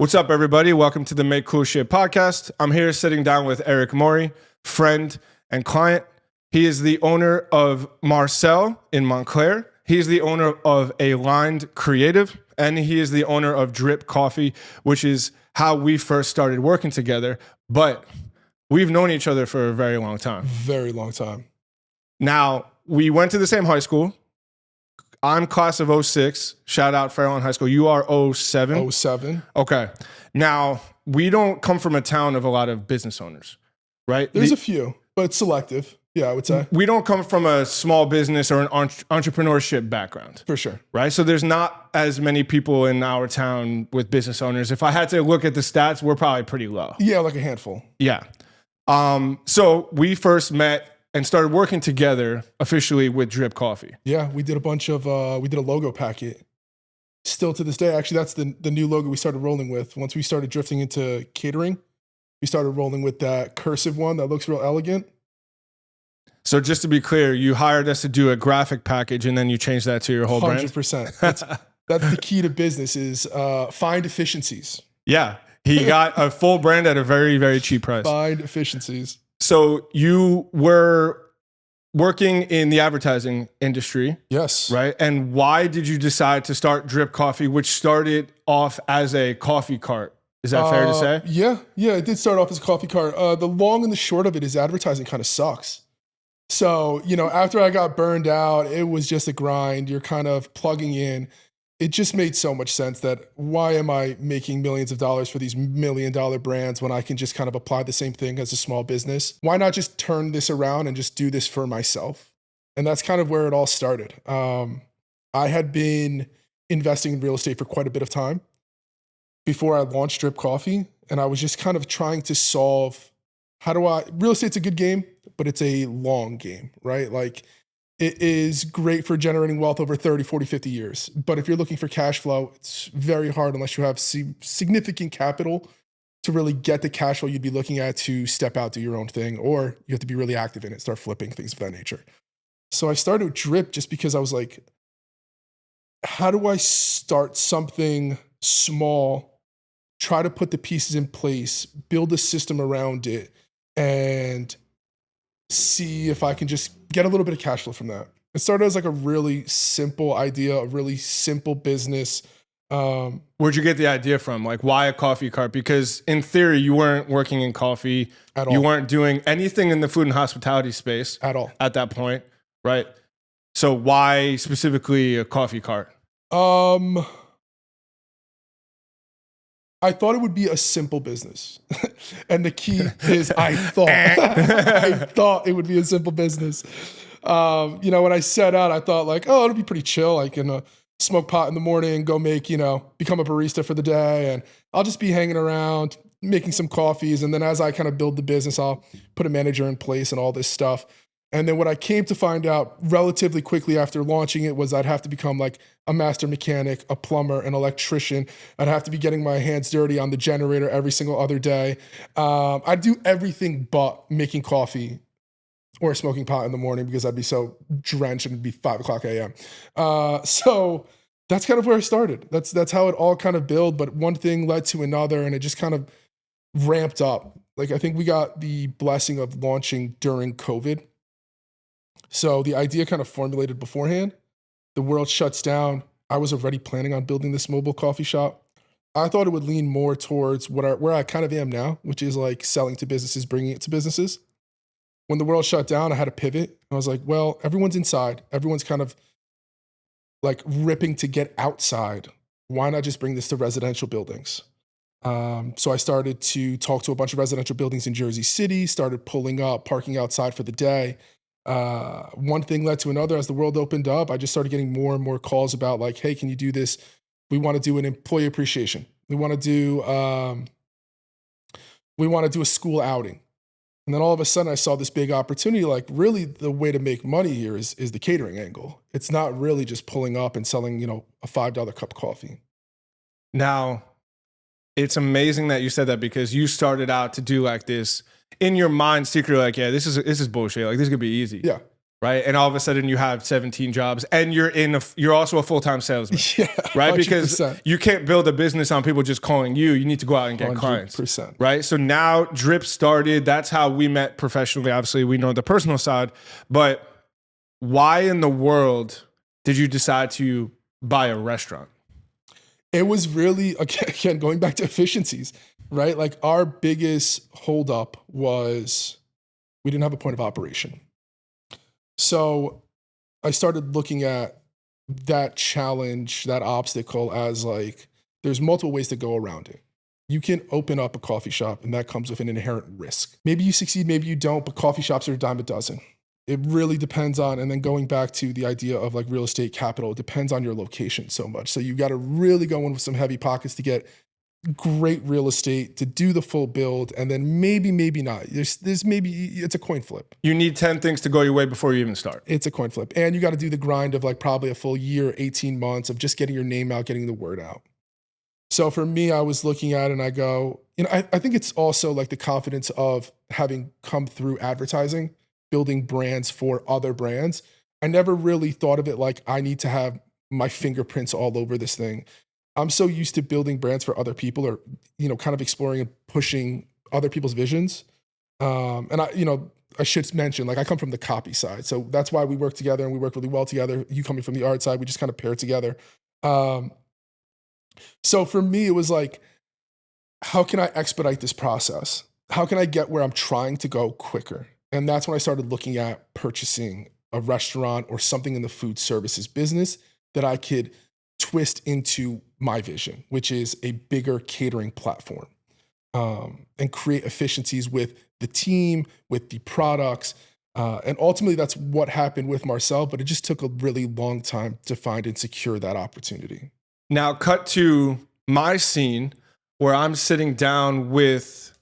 What's up, everybody? Welcome to the Make Cool Shit podcast. I'm here sitting down with Eric Maury, friend and client. He is the owner of Marcel in Montclair. He is the owner of Aligned Creative, and he is the owner of Drip Coffee, which is how we first started working together. But we've known each other for a very long time. Very long time. Now, we went to the same high school. I'm class of 06. Shout out Fairlawn High School. You are 07? 07. Okay. Now, we don't come from a town of a lot of business owners, right? There's a few, but it's selective. Yeah, I would say. We don't come from a small business or an entrepreneurship background. For sure. Right? So there's not as many people in our town with business owners. If I had to look at the stats, we're probably pretty low. Yeah, like a handful. Yeah. So we first met and started working together officially with Drip Coffee. Yeah, we did a bunch of, we did a logo packet. Still to this day, actually, that's the new logo we started rolling with. Once we started drifting into catering, we started rolling with that cursive one that looks real elegant. So just to be clear, you hired us to do a graphic package and then you changed that to your whole 100%. brand? That's the key to business is find efficiencies. Yeah, he got a full brand at a very, very cheap price. Find efficiencies. So you were working in the advertising industry. Yes. Right? And why did you decide to start Drip Coffee, which started off as a coffee cart? Is that fair to say? Yeah, it did start off as a coffee cart. The long and the short of it is advertising kind of sucks. So, after I got burned out, it was just a grind. You're kind of plugging in. It just made so much sense that why am I making millions of dollars for these $1 million brands when I can just kind of apply the same thing as a small business? Why not just turn this around and just do this for myself? And that's kind of where it all started. I had been investing in real estate for quite a bit of time before I launched Drip Coffee. And I was just kind of trying to solve, real estate's a good game, but it's a long game, right? Like, it is great for generating wealth over 30, 40, 50 years. But if you're looking for cash flow, it's very hard unless you have significant capital to really get the cash flow you'd be looking at to step out, do your own thing, or you have to be really active in it, start flipping, things of that nature. So I started with Drip just because I was like, how do I start something small, try to put the pieces in place, build a system around it, and see if I can just get a little bit of cash flow from that. It started as like a really simple idea, a really simple business. Where'd you get the idea from? Like, why a coffee cart? Because in theory, you weren't working in coffee at all. You weren't doing anything in the food and hospitality space at all at that point, right? So why specifically a coffee cart? I thought it would be a simple business. And the key is I thought it would be a simple business. When I set out, I thought like, oh, it'll be pretty chill. I can smoke pot in the morning, go make, become a barista for the day. And I'll just be hanging around, making some coffees. And then as I kind of build the business, I'll put a manager in place and all this stuff. And then what I came to find out relatively quickly after launching it was I'd have to become like a master mechanic, a plumber, an electrician. I'd have to be getting my hands dirty on the generator every single other day. I'd do everything but making coffee or smoking pot in the morning because I'd be so drenched and it'd be 5 o'clock a.m. So that's kind of where I started. That's how it all kind of built. But one thing led to another and it just kind of ramped up. Like I think we got the blessing of launching during COVID. So the idea kind of formulated beforehand. The world shuts down. I was already planning on building this mobile coffee shop. I thought it would lean more towards where I kind of am now, which is like selling to businesses, bringing it to businesses. When the world shut down, I had to pivot. I was like, well, everyone's inside. Everyone's kind of like ripping to get outside. Why not just bring this to residential buildings? So I started to talk to a bunch of residential buildings in Jersey City, started pulling up, parking outside for the day. One thing led to another. As the world opened up, I just started getting more and more calls about like, hey, can you do this? We want to do an employee appreciation. We want to do a school outing. And then all of a sudden I saw this big opportunity, like really the way to make money here is the catering angle. It's not really just pulling up and selling, a $5 cup of coffee. Now, it's amazing that you said that because you started out to do like this in your mind secretly, like, yeah, this is bullshit. Like this could be easy. Yeah. right? And all of a sudden you have 17 jobs and you're also a full-time salesman, Yeah, right? 100%. Because you can't build a business on people just calling you. You need to go out and get clients, 100%. right? So now Drip started. That's how we met professionally. Obviously, we know the personal side, but why in the world did you decide to buy a restaurant? It was really, again, going back to efficiencies, right? Like our biggest holdup was we didn't have a point of operation. So I started looking at that challenge, that obstacle as like, there's multiple ways to go around it. You can open up a coffee shop and that comes with an inherent risk. Maybe you succeed, maybe you don't, but coffee shops are a dime a dozen. It really depends on, and then going back to the idea of like real estate capital, it depends on your location so much. So you got to really go in with some heavy pockets to get great real estate to do the full build. And then maybe not. There's maybe, it's a coin flip. You need 10 things to go your way before you even start. It's a coin flip. And you got to do the grind of like probably a full year, 18 months of just getting your name out, getting the word out. So for me, I was looking at it and I go, I think it's also like the confidence of having come through advertising, building brands for other brands. I never really thought of it like I need to have my fingerprints all over this thing. I'm so used to building brands for other people or, kind of exploring and pushing other people's visions. And I should mention, like I come from the copy side. So that's why we work together and we work really well together. You coming from the art side, we just kind of pair together. So for me, it was like, how can I expedite this process? How can I get where I'm trying to go quicker? And that's when I started looking at purchasing a restaurant or something in the food services business that I could twist into my vision, which is a bigger catering platform, and create efficiencies with the team, with the products. And ultimately, that's what happened with Marcel, but it just took a really long time to find and secure that opportunity. Now, cut to my scene where I'm sitting down with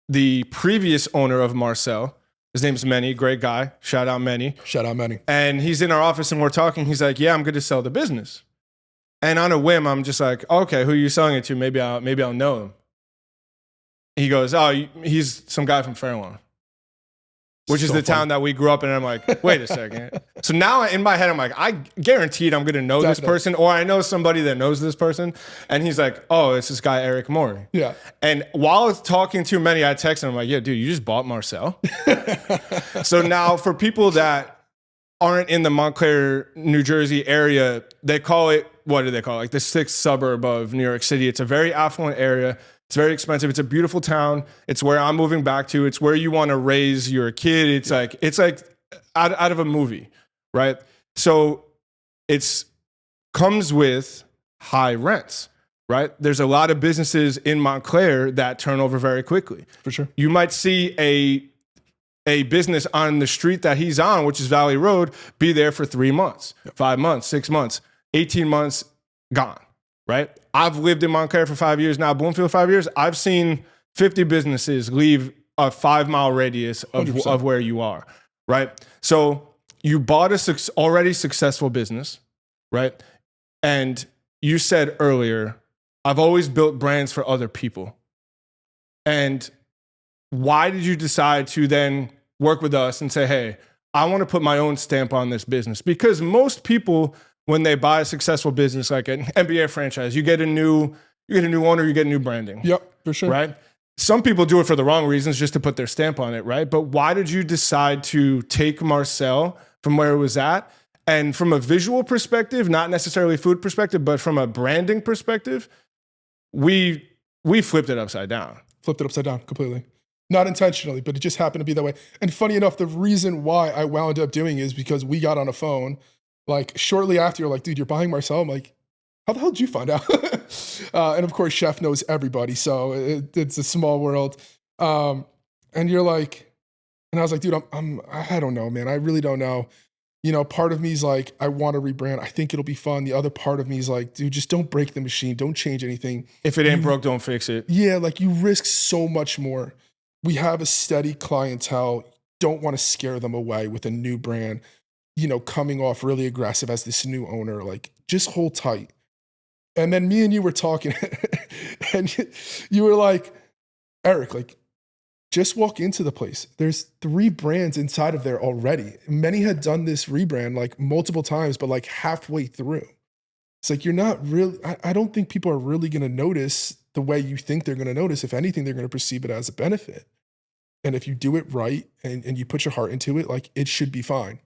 the previous owner of Marcel. His name's Manny, great guy. Shout out Manny. Shout out Manny. And he's in our office and we're talking. He's like, yeah, I'm going to sell the business. And on a whim, I'm just like, okay, who are you selling it to? Maybe I'll know him. He goes, oh, he's some guy from Fairlawn, which is the town that we grew up in. And I'm like, wait a second. So now in my head, I'm like, I guaranteed I'm going to know this person, or I know somebody that knows this person. And he's like, oh, it's this guy, Eric Maury. Yeah. And while I was talking to Manny, I texted him, I'm like, yeah, dude, you just bought Marcel. So now for people that aren't in the Montclair, New Jersey area, they call it, what do they call it? Like the 6th suburb of New York City. It's a very affluent area. It's very expensive. It's a beautiful town. It's where I'm moving back to. It's where you want to raise your kid. It's like out of a movie, right? So it's comes with high rents, right? There's a lot of businesses in Montclair that turn over very quickly. For sure. You might see a business on the street that he's on, which is Valley Road, be there for 3 months, 5 months, 6 months, 18 months, gone, right? I've lived in Montclair for 5 years now, Bloomfield 5 years. I've seen 50 businesses leave a 5-mile radius of where you are, right? So you bought a already successful business, right? And you said earlier, I've always built brands for other people. And why did you decide to then work with us and say, hey, I want to put my own stamp on this business? Because most people, when they buy a successful business like an NBA franchise, you get a new owner, you get new branding. Yep, for sure. Right? Some people do it for the wrong reasons, just to put their stamp on it, right? But why did you decide to take Marcel from where it was at, and from a visual perspective, not necessarily food perspective, but from a branding perspective, we flipped it upside down. Flipped it upside down completely. Not intentionally, but it just happened to be that way. And funny enough, the reason why I wound up doing it is because we got on a phone like shortly after. You're like, dude, you're buying Marcel. I'm like, how the hell did you find out? And of course, Chef knows everybody, so it's a small world. And you're like, and I was like, dude, I don't know, man. I really don't know. Part of me is like, I want to rebrand. I think it'll be fun. The other part of me is like, dude, just don't break the machine. Don't change anything. If it ain't broke, don't fix it. Yeah, like you risk so much more. We have a steady clientele. Don't want to scare them away with a new brand, coming off really aggressive as this new owner. Like, just hold tight. And then me and you were talking, and you were like, Eric, like, just walk into the place. There's 3 brands inside of there already. Many had done this rebrand like multiple times, but like halfway through. It's like, you're not really, I don't think people are really going to notice the way you think they're going to notice. If anything, they're going to perceive it as a benefit. And if you do it right and you put your heart into it, like, it should be fine.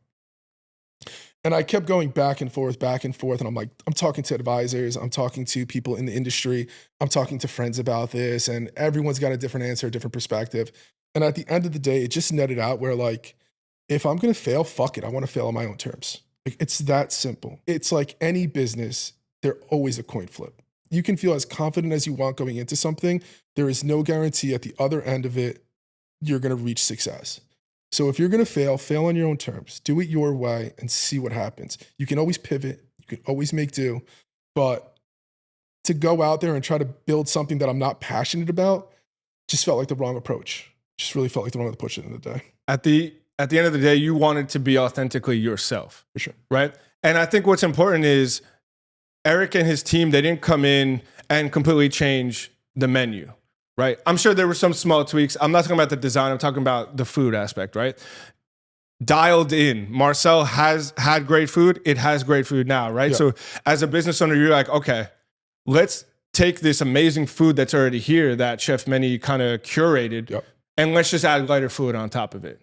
And I kept going back and forth. And I'm like, I'm talking to advisors, I'm talking to people in the industry, I'm talking to friends about this, and everyone's got a different answer, a different perspective. And at the end of the day, it just netted out where, like, if I'm going to fail, fuck it. I want to fail on my own terms. Like, it's that simple. It's like any business, they're always a coin flip. You can feel as confident as you want going into something. There is no guarantee at the other end of it, you're going to reach success. So if you're going to fail on your own terms, do it your way and see what happens. You can always pivot. You can always make do. But to go out there and try to build something that I'm not passionate about just felt like the wrong approach. Just really felt like the wrong approach at the end of the day. At the end of the day, you wanted to be authentically yourself. For sure. Right? And I think what's important is Eric and his team, they didn't come in and completely change the menu. Right? I'm sure there were some small tweaks. I'm not talking about the design. I'm talking about the food aspect, right? Dialed in. Marcel has had great food. It has great food now, right? Yeah. So as a business owner, you're like, okay, let's take this amazing food that's already here that Chef Manny kind of curated, Yep. and let's just add lighter fluid on top of it.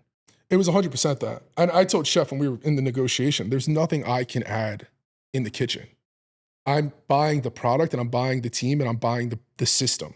It was 100% that. And I told Chef when we were in the negotiation, there's nothing I can add in the kitchen. I'm buying the product and I'm buying the team and I'm buying the system.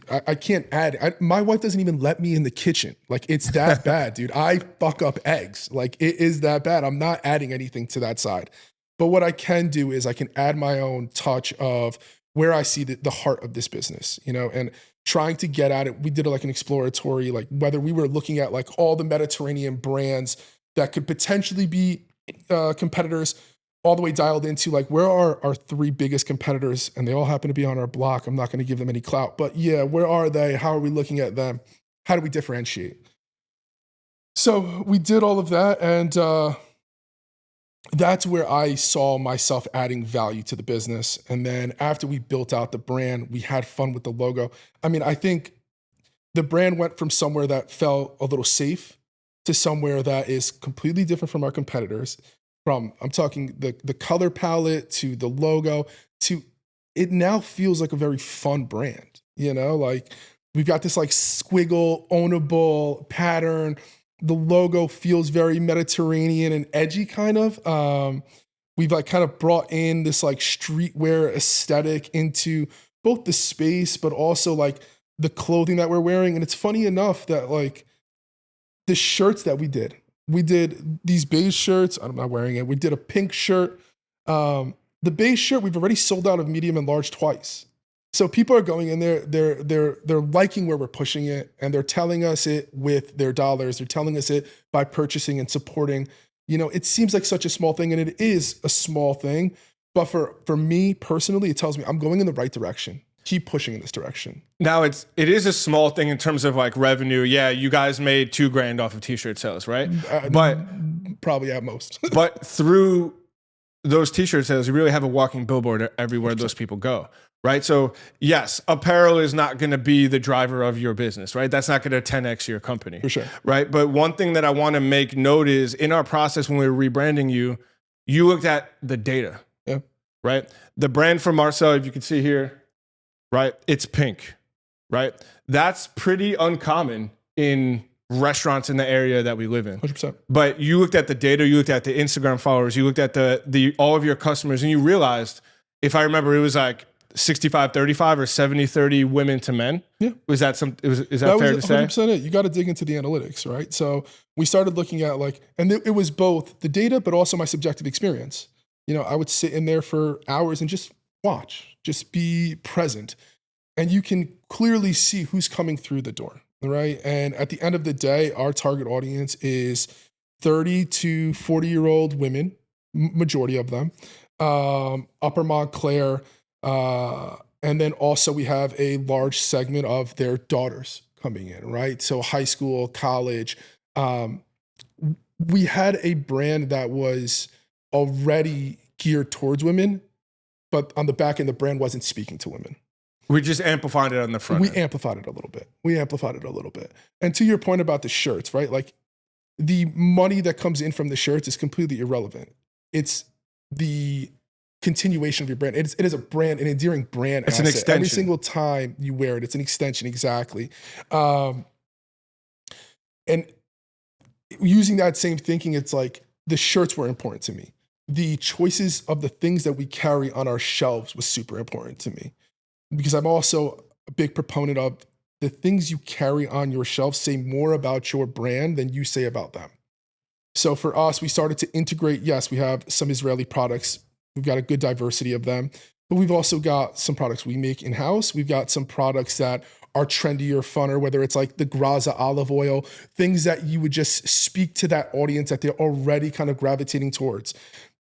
I can't add. My wife doesn't even let me in the kitchen. Like, it's that bad, dude. I fuck up eggs. Like, it is that bad. I'm not adding anything to that side. But what I can do is I can add my own touch of where I see the heart of this business, you know, and trying to get at it. We did like an exploratory, like whether we were looking at like all the Mediterranean brands that could potentially be competitors, all the way dialed into like, where are our 3 biggest competitors? And they all happen to be on our block. I'm not going to give them any clout, but yeah, where are they? How are we looking at them? How do we differentiate? So we did all of that. And that's where I saw myself adding value to the business. And then after we built out the brand, we had fun with the logo. I mean, I think the brand went from somewhere that felt a little safe to somewhere that is completely different from our competitors. I'm talking the color palette to the logo to it now feels like a very fun brand, you know, like we've got this like squiggle ownable pattern. The logo feels very Mediterranean and edgy kind of. We've like kind of brought in this like streetwear aesthetic into both the space, but also like the clothing that we're wearing. And it's funny enough that like the shirts that we did these beige shirts. I'm not wearing it. We did a pink shirt. The beige shirt, we've already sold out of medium and large twice. So people are going in there, they're liking where we're pushing it, and they're telling us it with their dollars. They're telling us it by purchasing and supporting. You know, it seems like such a small thing, and it is a small thing. But for me personally, it tells me I'm going in the right direction. Keep pushing in this direction. Now it is a small thing in terms of like revenue. Yeah, you guys made $2,000 off of t-shirt sales, right? But probably at most. But through those t-shirt sales, you really have a walking billboard everywhere those people go, right? So yes, apparel is not going to be the driver of your business, right? That's not going to 10x your company, For sure. right? But one thing that I want to make note is in our process when we were rebranding you looked at the data, yeah, right? The brand from Marcel, if you can see here, right? It's pink, right? That's pretty uncommon in restaurants in the area that we live in. 100%. But you looked at the data, you looked at the Instagram followers, you looked at the all of your customers, and you realized, if I remember, it was like 65-35 or 70-30 women to men. Yeah. Is that fair to say? 100% it. You got to dig into the analytics, right? So we started looking at like, and it was both the data, but also my subjective experience. You know, I would sit in there for hours and just watch, just be present. And you can clearly see who's coming through the door, right? And at the end of the day, our target audience is 30 to 40-year-old women, majority of them, Upper Montclair, and then also we have a large segment of their daughters coming in, right? So high school, college. We had a brand that was already geared towards women, but on the back end, the brand wasn't speaking to women. We just amplified it on the front We end. amplified it a little bit. We amplified it a little bit. And to your point about the shirts, right? Like the money that comes in from the shirts is completely irrelevant. It's the continuation of your brand. It is a brand, an endearing brand It's asset. an extension. Every single time you wear it, it's an extension, exactly. And using that same thinking, it's like the shirts were important to me. The choices of the things that we carry on our shelves was super important to me, because I'm also a big proponent of the things you carry on your shelf say more about your brand than you say about them. So for us, we started to integrate. Yes, we have some Israeli products. We've got a good diversity of them, but we've also got some products we make in-house. We've got some products that are trendier, funner, whether it's like the Graza olive oil, things that you would just speak to that audience that they're already kind of gravitating towards.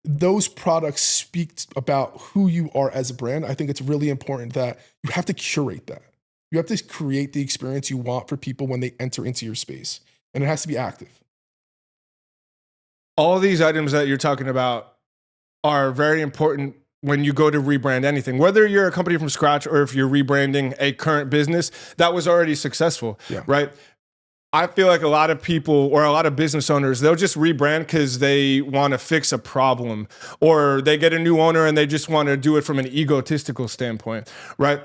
Those products speak about who you are as a brand. I think it's really important that you have to curate that. You have to create the experience you want for people when they enter into your space, and it has to be active. All these items that you're talking about are very important when you go to rebrand anything, whether you're a company from scratch or if you're rebranding a current business that was already successful, right? I feel like a lot of people or a lot of business owners, they'll just rebrand because they want to fix a problem, or they get a new owner and they just want to do it from an egotistical standpoint, right?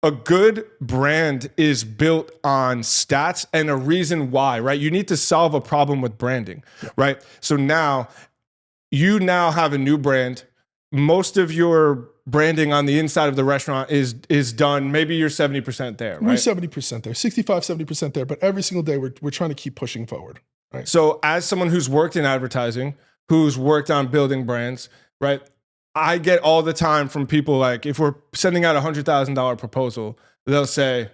A good brand is built on stats and a reason why, right? You need to solve a problem with branding, right? So now you have a new brand. Most of your branding on the inside of the restaurant is done. Maybe you're 70% there, right? We're 70% there, 65, 70% there, but every single day we're trying to keep pushing forward, right? So as someone who's worked in advertising, who's worked on building brands, right? I get all the time from people, like, if we're sending out $100,000 proposal, they'll say,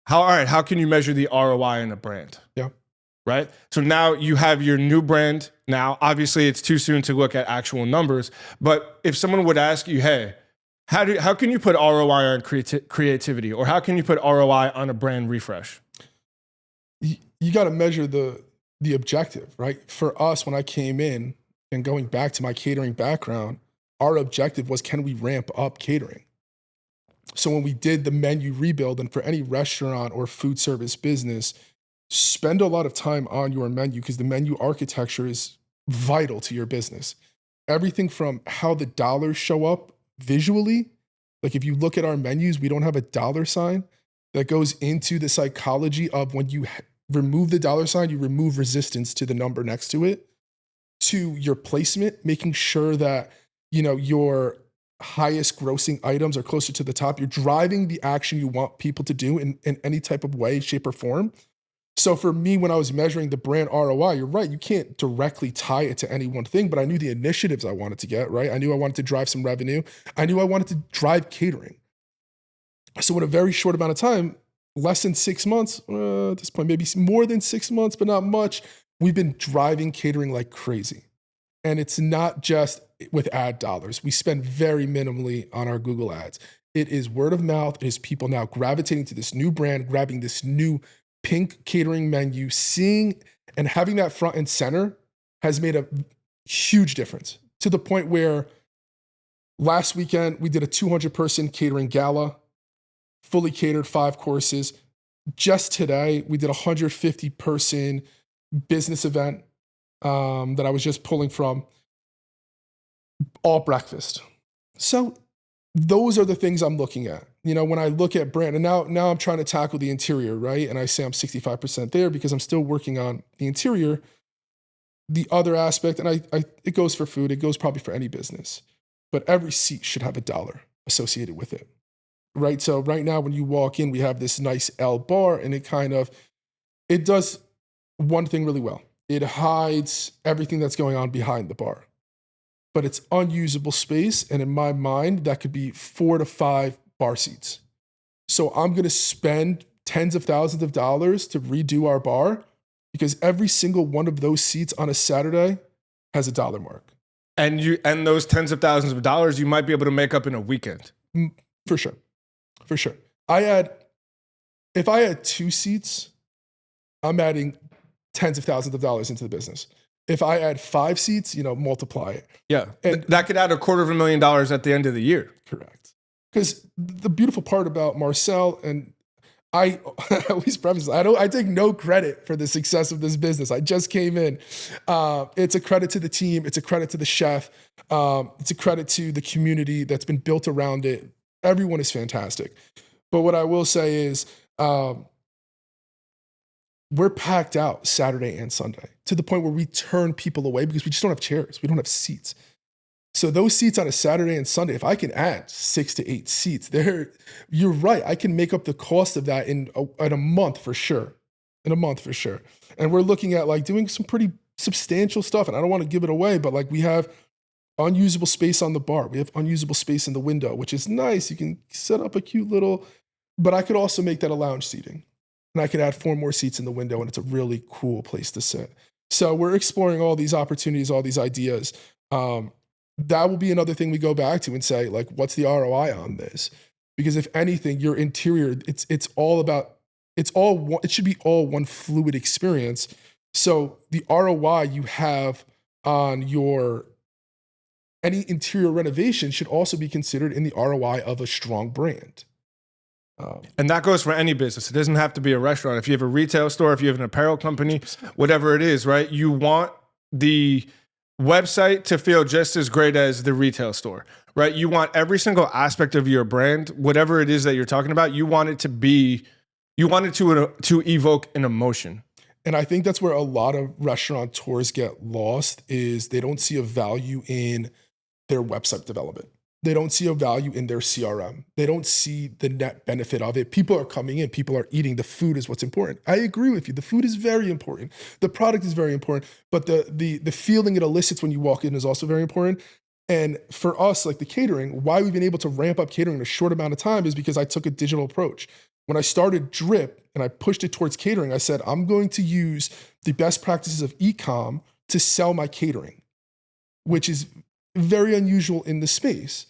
how can you measure the ROI in a brand? Yeah. Right? So now you have your new brand. Now, obviously it's too soon to look at actual numbers, but if someone would ask you, hey, how can you put ROI on creativity, or how can you put ROI on a brand refresh? You got to measure the objective, right? For us, when I came in, and going back to my catering background, our objective was, can we ramp up catering? So when we did the menu rebuild, and for any restaurant or food service business, spend a lot of time on your menu, because the menu architecture is vital to your business. Everything from how the dollars show up visually, like if you look at our menus, we don't have a dollar sign. That goes into the psychology of when you remove the dollar sign, you remove resistance to the number next to it, to your placement, making sure that, you know, your highest grossing items are closer to the top. You're driving the action you want people to do in any type of way, shape, or form. So for me, when I was measuring the brand ROI, you're right, you can't directly tie it to any one thing, but I knew the initiatives I wanted to get, right? I knew I wanted to drive some revenue. I knew I wanted to drive catering. So in a very short amount of time, less than 6 months, at this point, maybe more than 6 months, but not much, we've been driving catering like crazy. And it's not just with ad dollars. We spend very minimally on our Google ads. It is word of mouth. It is people now gravitating to this new brand, grabbing this new pink catering menu, seeing and having that front and center has made a huge difference, to the point where last weekend we did a 200-person catering gala, fully catered, 5 courses. Just today, we did a 150-person business event that I was just pulling from, all breakfast. So those are the things I'm looking at. You know, when I look at brand, and now I'm trying to tackle the interior, right? And I say I'm 65% there because I'm still working on the interior. The other aspect, and it goes for food, it goes probably for any business, but every seat should have $1 associated with it, right? So right now, when you walk in, we have this nice L bar, and it does one thing really well. It hides everything that's going on behind the bar, but it's unusable space. And in my mind, that could be 4 to 5 bar seats. So I'm going to spend tens of thousands of dollars to redo our bar, because every single one of those seats on a Saturday has $1 mark. And those tens of thousands of dollars you might be able to make up in a weekend. For sure. If I had 2 seats, I'm adding tens of thousands of dollars into the business. If I add 5 seats, multiply it. Yeah. And that could add $250,000 at the end of the year. Correct. because the beautiful part about Marcel, and I always preface, I take no credit for the success of this business. I just came in. It's a credit to the team. It's a credit to the chef. It's a credit to the community that's been built around it. Everyone is fantastic. But what I will say is, we're packed out Saturday and Sunday to the point where we turn people away because we just don't have chairs. We don't have seats. So those seats on a Saturday and Sunday, if I can add 6 to 8 seats there, you're right. I can make up the cost of that in a month for sure. In a month for sure. And we're looking at like doing some pretty substantial stuff. And I don't want to give it away, but like we have unusable space on the bar. We have unusable space in the window, which is nice. You can set up a cute little, but I could also make that a lounge seating. And I could add 4 more seats in the window, and it's a really cool place to sit. So we're exploring all these opportunities, all these ideas. That will be another thing we go back to and say, like, what's the ROI on this? Because if anything, your interior, it should be all one fluid experience. So the ROI you have on any interior renovation should also be considered in the ROI of a strong brand. And that goes for any business. It doesn't have to be a restaurant. If you have a retail store, if you have an apparel company, whatever it is, right? You want the website to feel just as great as the retail store, right? You want every single aspect of your brand, whatever it is that you're talking about, you want it to evoke an emotion. And I think that's where a lot of restaurateurs get lost, is they don't see a value in their website development. They don't see a value in their CRM. They don't see the net benefit of it. People are coming in, people are eating. The food is what's important. I agree with you. The food is very important. The product is very important, but the feeling it elicits when you walk in is also very important. And for us, like the catering, why we've been able to ramp up catering in a short amount of time is because I took a digital approach. When I started Drip and I pushed it towards catering, I said, I'm going to use the best practices of e-com to sell my catering, which is very unusual in the space,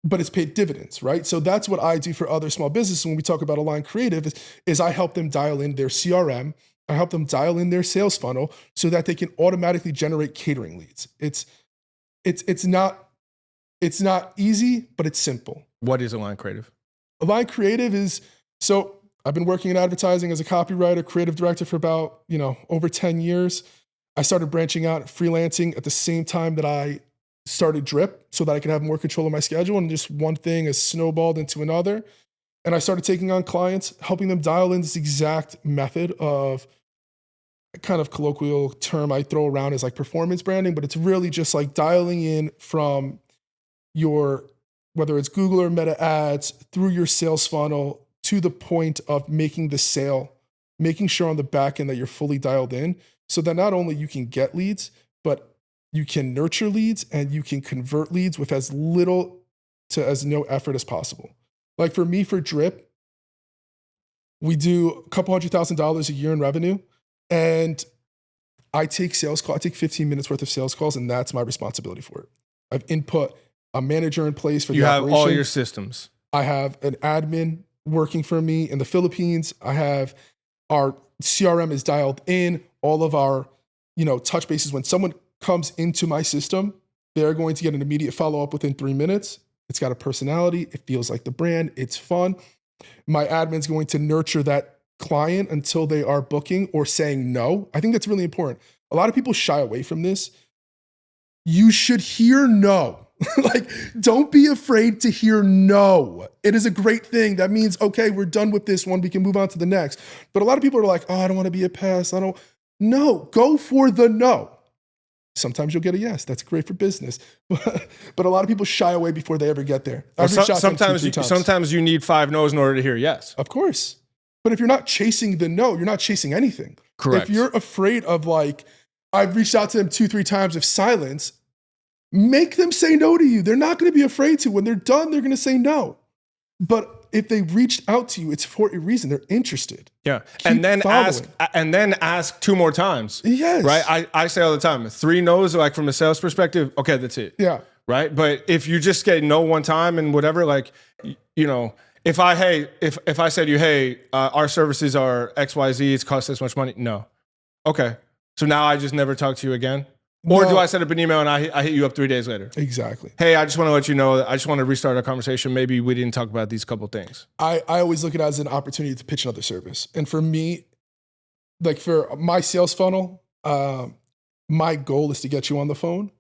but it's paid dividends, right? So that's what I do for other small businesses when we talk about Align Creative is I help them dial in their CRM, I help them dial in their sales funnel so that they can automatically generate catering leads. It's not easy, but it's simple. What is Align Creative? Align Creative is, so I've been working in advertising as a copywriter, creative director for about, over 10 years. I started branching out, freelancing at the same time that I started Drip so that I could have more control of my schedule, and just one thing has snowballed into another. And I started taking on clients, helping them dial in this exact method of a kind of colloquial term I throw around is like performance branding, but it's really just like dialing in from whether it's Google or Meta ads through your sales funnel to the point of making the sale, making sure on the back end that you're fully dialed in so that not only you can get leads, but you can nurture leads and you can convert leads with as little to as no effort as possible. Like for me, for Drip, we do a couple $100,000 a year in revenue, and I take sales calls. I take 15 minutes worth of sales calls, and that's my responsibility for it. I've input a manager in place for the operation. You have all your systems. I have an admin working for me in the Philippines. I have our CRM is dialed in. All of our, touch bases. When someone comes into my system, they're going to get an immediate follow-up within 3 minutes. It's got a personality. It feels like the brand. It's fun. My admin's going to nurture that client until they are booking or saying no. I think that's really important. A lot of people shy away from this. You should hear no. Like, don't be afraid to hear no. It is a great thing. That means, okay, we're done with this one. We can move on to the next. But a lot of people are like, oh, I don't want to be a pest. No, go for the no. Sometimes you'll get a yes. That's great for business. But a lot of people shy away before they ever get there. Sometimes you need 5 no's in order to hear yes. Of course. But if you're not chasing the no, you're not chasing anything. Correct. If you're afraid of I've reached out to them 2-3 times of silence, make them say no to you. They're not going to be afraid to. When they're done, they're going to say no. But if they reached out to you, it's for a reason. They're interested. Yeah. Keep following. and then ask 2 more times. Yes. Right? I say all the time, 3 no's, like from a sales perspective, okay, that's it. Yeah. Right? But if you just get no one time and whatever, if I said to you, hey, our services are XYZ, it's cost this much money. No. Okay. So now I just never talk to you again. Or do No. I send up an email and I hit you up 3 days later? Exactly. Hey, I just want to let you know, I just want to restart our conversation. Maybe we didn't talk about these couple things. I always look at it as an opportunity to pitch another service. And for me, like for my sales funnel, my goal is to get you on the phone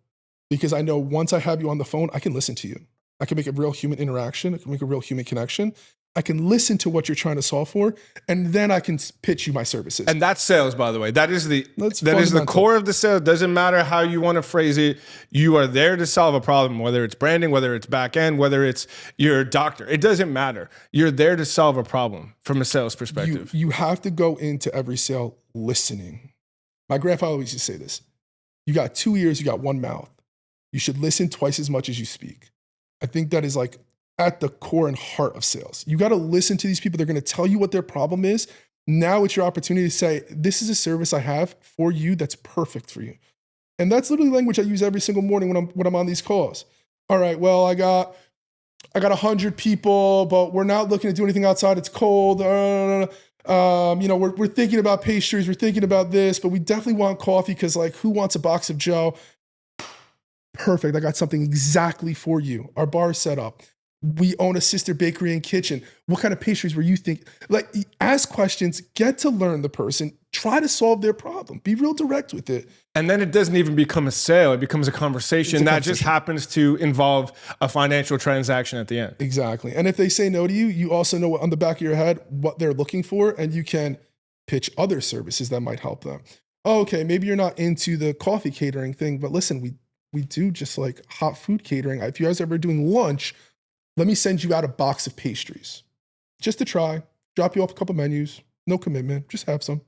because I know once I have you on the phone, I can listen to you. I can make a real human interaction. I can make a real human connection. I can listen to what you're trying to solve for, and then I can pitch you my services. And that's sales, by the way. That is the fundamental. core of the sale. It doesn't matter how you want to phrase it. You are there to solve a problem, whether it's branding, whether it's back end, whether it's your doctor. It doesn't matter. You're there to solve a problem from a sales perspective. You have to go into every sale listening. My grandfather always used to say this. You got 2 ears, you got one mouth. You should listen twice as much as you speak. I think that is like at the core and heart of sales. You got to listen to these people. They're going to tell you what their problem is. Now it's your opportunity to say, this is a service I have for you that's perfect for you. And that's literally language I use every single morning when I'm on these calls. All right, well, I got 100 people, but we're not looking to do anything outside. It's cold. We're thinking about pastries. We're thinking about this, but we definitely want coffee because like who wants a box of Joe? Perfect. I got something exactly for you. Our bar is set up. We own a sister bakery and kitchen. What kind of pastries were you thinking? Like, ask questions, get to learn the person, try to solve their problem. Be real direct with it. And then it doesn't even become a sale. It becomes a conversation that just happens to involve a financial transaction at the end. Exactly. And if they say no to you, you also know on the back of your head what they're looking for, and you can pitch other services that might help them. Oh, okay, maybe you're not into the coffee catering thing, but listen, we do just like hot food catering. If you guys are ever doing lunch, let me send you out a box of pastries just to try, drop you off a couple menus, no commitment, just have some.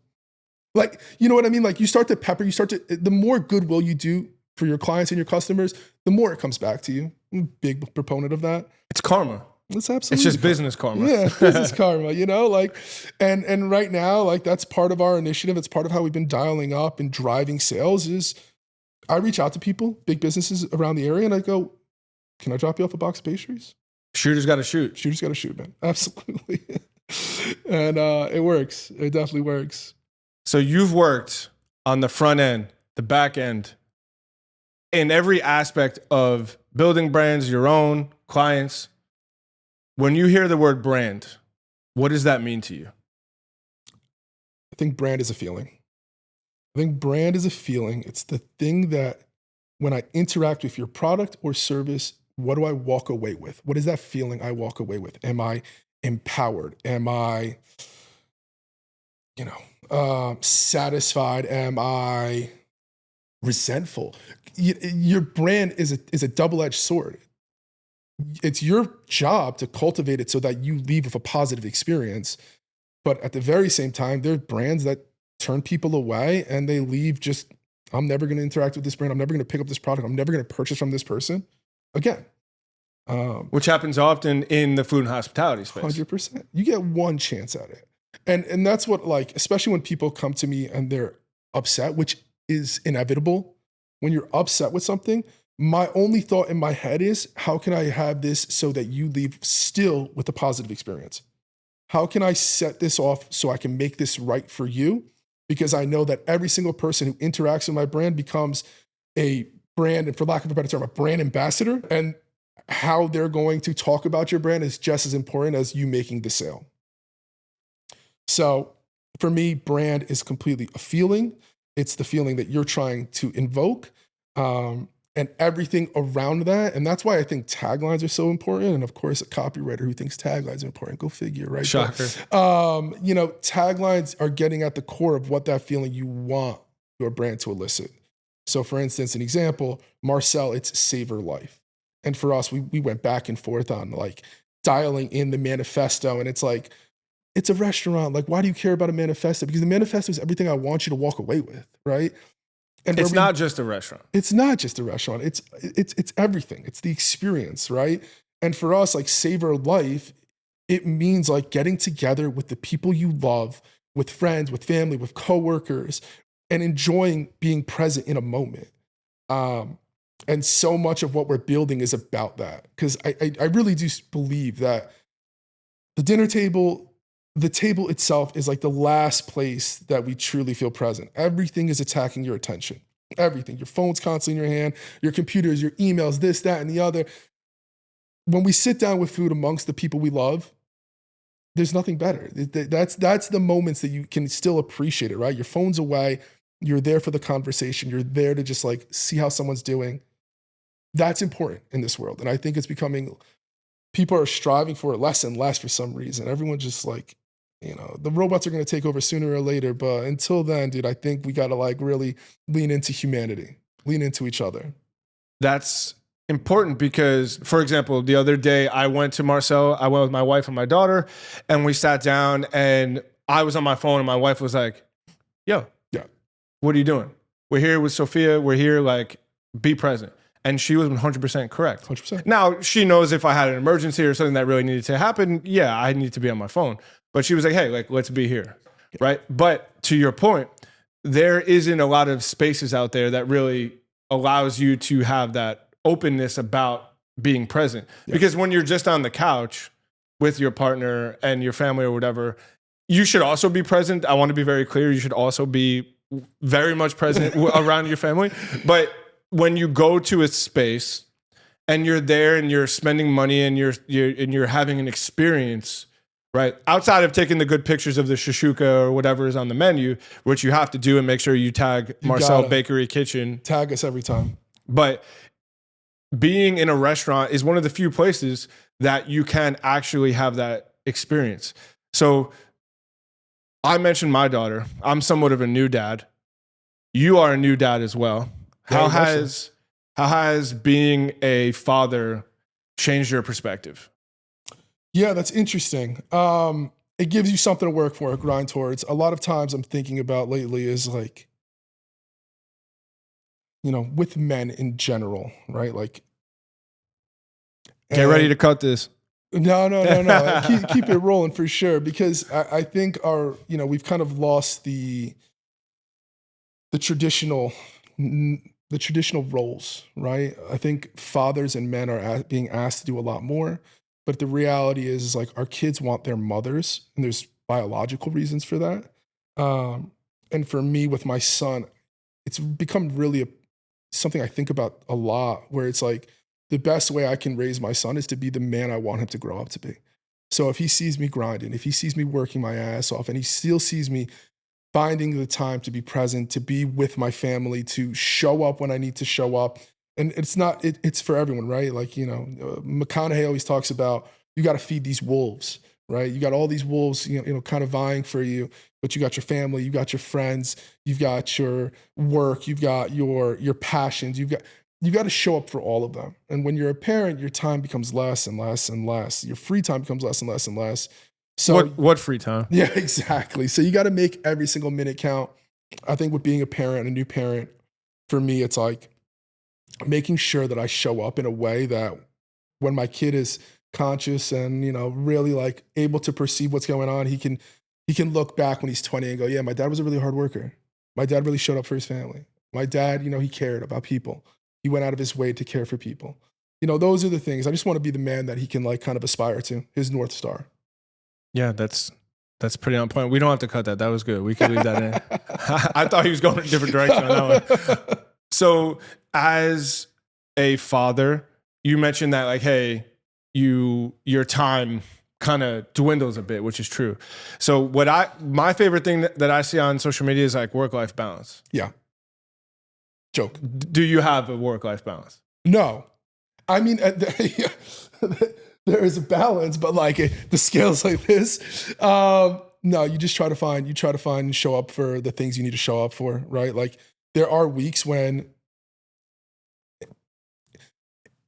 Like, you know what I mean? Like you start to pepper, the more goodwill you do for your clients and your customers, the more it comes back to you. I'm a big proponent of that. It's karma. It's absolutely. It's just business karma. Yeah, business karma, like, and right now, like that's part of our initiative. It's part of how we've been dialing up and driving sales is I reach out to people, big businesses around the area, and I go, can I drop you off a box of pastries? Shooter's got to shoot. Shooter's got to shoot, man. Absolutely. And it works. It definitely works. So you've worked on the front end, the back end, in every aspect of building brands, your own, clients. When you hear the word brand, what does that mean to you? I think brand is a feeling. It's the thing that when I interact with your product or service, what do I walk away with? What is that feeling I walk away with? Am I empowered? Am I, satisfied? Am I resentful? Your brand is a double-edged sword. It's your job to cultivate it so that you leave with a positive experience. But at the very same time, there are brands that turn people away and they leave just, I'm never going to interact with this brand. I'm never going to pick up this product. I'm never going to purchase from this person again. Which happens often in the food and hospitality space. 100%. You get one chance at it. And that's what, like, especially when people come to me and they're upset, which is inevitable. When you're upset with something, my only thought in my head is, how can I have this so that you leave still with a positive experience? How can I set this off so I can make this right for you? Because I know that every single person who interacts with my brand becomes a brand, and for lack of a better term, a brand ambassador. And how they're going to talk about your brand is just as important as you making the sale. So for me, brand is completely a feeling. It's the feeling that you're trying to invoke, and everything around that. And that's why I think taglines are so important. And of course, a copywriter who thinks taglines are important, go figure, right? Shocker. But, taglines are getting at the core of what that feeling you want your brand to elicit. So for instance, an example, Marcel, it's savor life. And for us, we went back and forth on like dialing in the manifesto. And it's like, it's a restaurant. Like, why do you care about a manifesto? Because the manifesto is everything I want you to walk away with, right? And it's not just a restaurant. It's not just a restaurant. It's everything. It's the experience, right? And for us, like savor life, it means like getting together with the people you love, with friends, with family, with coworkers, and enjoying being present in a moment. And so much of what we're building is about that. Because I really do believe that the dinner table, the table itself is like the last place that we truly feel present. Everything is attacking your attention. Everything. Your phone's constantly in your hand, your computers, your emails, this, that, and the other. When we sit down with food amongst the people we love, there's nothing better. That's the moments that you can still appreciate it, right? Your phone's away. You're there for the conversation. You're there to just like see how someone's doing. That's important in this world. And I think it's becoming, people are striving for it less and less for some reason. Everyone's just like, the robots are going to take over sooner or later. But until then, dude, I think we got to like really lean into humanity, lean into each other. That's important because, for example, the other day I went to Marcel, I went with my wife and my daughter, and we sat down and I was on my phone and my wife was like, yo, yeah, what are you doing? We're here with Sophia. We're here, like, be present. And she was 100% correct. 100%. Now, she knows if I had an emergency or something that really needed to happen, yeah, I need to be on my phone. But she was like, hey, like, let's be here, right? But to your point, there isn't a lot of spaces out there that really allows you to have that openness about being present. Yeah. Because when you're just on the couch with your partner and your family or whatever, you should also be present. I want to be very clear. You should also be very much present around your family. But when you go to a space and you're there and you're spending money and you're having an experience, right? Outside of taking the good pictures of the shashuka or whatever is on the menu, which you have to do and make sure you tag Marcel Bakery Kitchen. Tag us every time. But being in a restaurant is one of the few places that you can actually have that experience. So I mentioned my daughter. I'm somewhat of a new dad. You are a new dad as well. How has being a father changed your perspective? Yeah, that's interesting. It gives you something to work for, grind towards. A lot of times I'm thinking about lately is like, with men in general, right? Like, get ready to cut this. No. keep it rolling for sure. Because I think we've kind of lost the traditional roles, right? I think fathers and men are being asked to do a lot more. But the reality is like our kids want their mothers, and there's biological reasons for that. And for me, with my son, it's become really something I think about a lot, where it's like the best way I can raise my son is to be the man I want him to grow up to be. So if he sees me grinding, if he sees me working my ass off, and he still sees me finding the time to be present, to be with my family, to show up when I need to show up. And it's for everyone, right? Like, McConaughey always talks about, you got to feed these wolves, right? You got all these wolves, kind of vying for you, but you got your family, you got your friends, you've got your work, you've got your passions, you got to show up for all of them. And when you're a parent, your time becomes less and less and less. Your free time becomes less and less and less. So what free time? Yeah, exactly. So you got to make every single minute count. I think with being a parent, a new parent, for me, it's like making sure that I show up in a way that when my kid is conscious and, really like able to perceive what's going on, he can look back when he's 20 and go, yeah, my dad was a really hard worker. My dad really showed up for his family. My dad, he cared about people. He went out of his way to care for people. Those are the things. I just want to be the man that he can like kind of aspire to, his North Star. Yeah, that's pretty on point. We don't have to cut that. That was good. We could leave that in. I thought he was going in a different direction on that one. So as a father, you mentioned that like, hey, your time kind of dwindles a bit, which is true. So my favorite thing that I see on social media is like work-life balance. Yeah. Joke. Do you have a work-life balance? No. I mean, there is a balance, but like the scale's like this. No, you just try to find and show up for the things you need to show up for, right? Like there are weeks when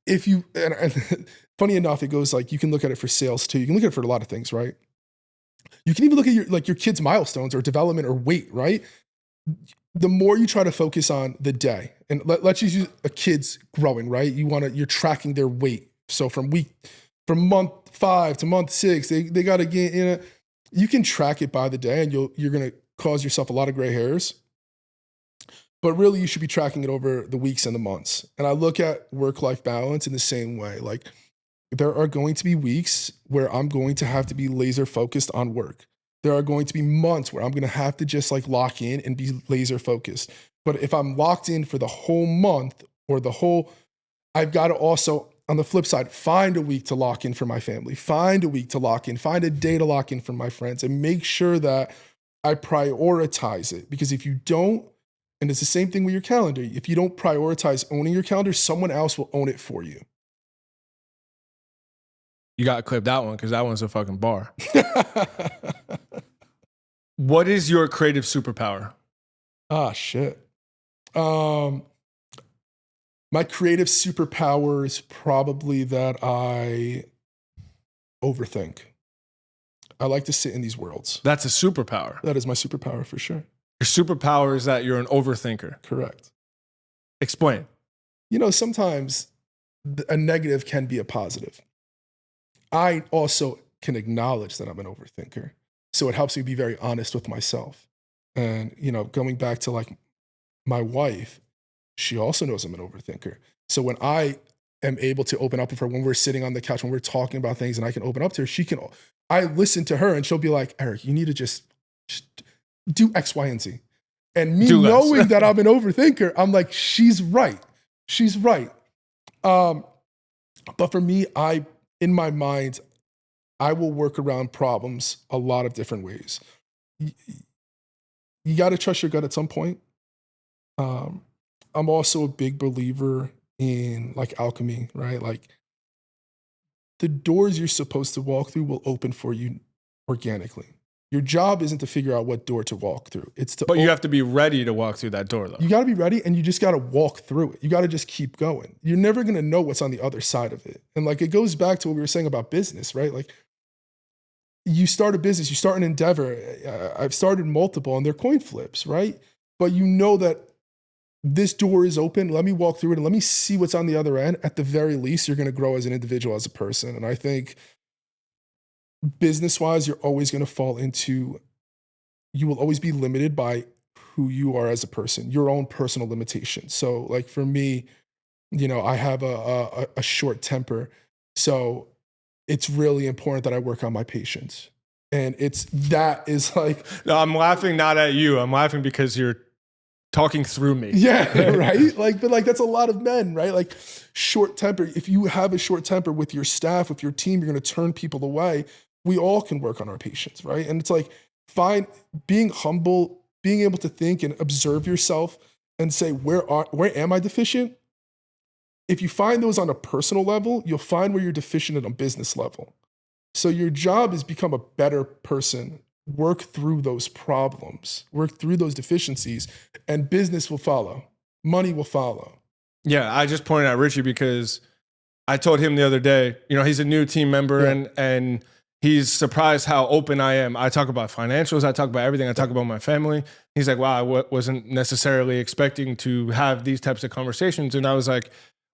and funny enough, it goes like, you can look at it for sales too. You can look at it for a lot of things, right? You can even look at your kids' milestones or development or weight, right? The more you try to focus on the day, and let's just use a kid's growing, right? You're tracking their weight. So from month 5 to month 6, they got to get, you can track it by the day, and you're going to cause yourself a lot of gray hairs. But really, you should be tracking it over the weeks and the months. And I look at work-life balance in the same way. Like, there are going to be weeks where I'm going to have to be laser focused on work. There are going to be months where I'm going to have to just like lock in and be laser focused. But if I'm locked in for the whole month or I've got to also, on the flip side, find a week to lock in for my family, find a week to lock in, find a day to lock in for my friends, and make sure that I prioritize it. Because if you don't, and it's the same thing with your calendar, if you don't prioritize owning your calendar, someone else will own it for you. You got to clip that one because that one's a fucking bar. What is your creative superpower? Shit. My creative superpower is probably that I overthink. I like to sit in these worlds. That's a superpower. That is my superpower for sure. Your superpower is that you're an overthinker. Correct. Explain. Sometimes a negative can be a positive. I also can acknowledge that I'm an overthinker. So it helps me be very honest with myself. And, going back to like my wife, she also knows I'm an overthinker. So when I am able to open up with her, when we're sitting on the couch, when we're talking about things and I can open up to her, I listen to her and she'll be like, Eric, you need to just do X, Y, and Z. And me knowing that I'm an overthinker, I'm like, she's right. She's right. But for me, in my mind, I will work around problems a lot of different ways. You got to trust your gut at some point. I'm also a big believer in like alchemy, right? Like the doors you're supposed to walk through will open for you organically. Your job isn't to figure out what door to walk through. But you have to be ready to walk through that door though. You got to be ready and you just got to walk through it. You got to just keep going. You're never going to know what's on the other side of it. And like, it goes back to what we were saying about business, right? Like you start a business, you start an endeavor. I've started multiple and they're coin flips, right? But you know that this door is open. Let me walk through it and let me see what's on the other end. At the very least, you're going to grow as an individual, as a person. And I think business-wise, you're always going to you will always be limited by who you are as a person, your own personal limitations. So like for me, I have a short temper. So it's really important that I work on my patience. And that is like... No, I'm laughing not at you. I'm laughing because you're talking through me. Yeah, right? But that's a lot of men, right? Like short temper. If you have a short temper with your staff, with your team, you're going to turn people away. We all can work on our patience, right? And it's like, being humble, being able to think and observe yourself and say, where am I deficient? If you find those on a personal level, you'll find where you're deficient at a business level. So your job is become a better person, work through those problems, work through those deficiencies, and business will follow. Money will follow. Yeah, I just pointed out Richie because I told him the other day, he's a new team member and he's surprised how open I am. I talk about financials. I talk about everything. I talk about my family. He's like, wow, I wasn't necessarily expecting to have these types of conversations. And I was like,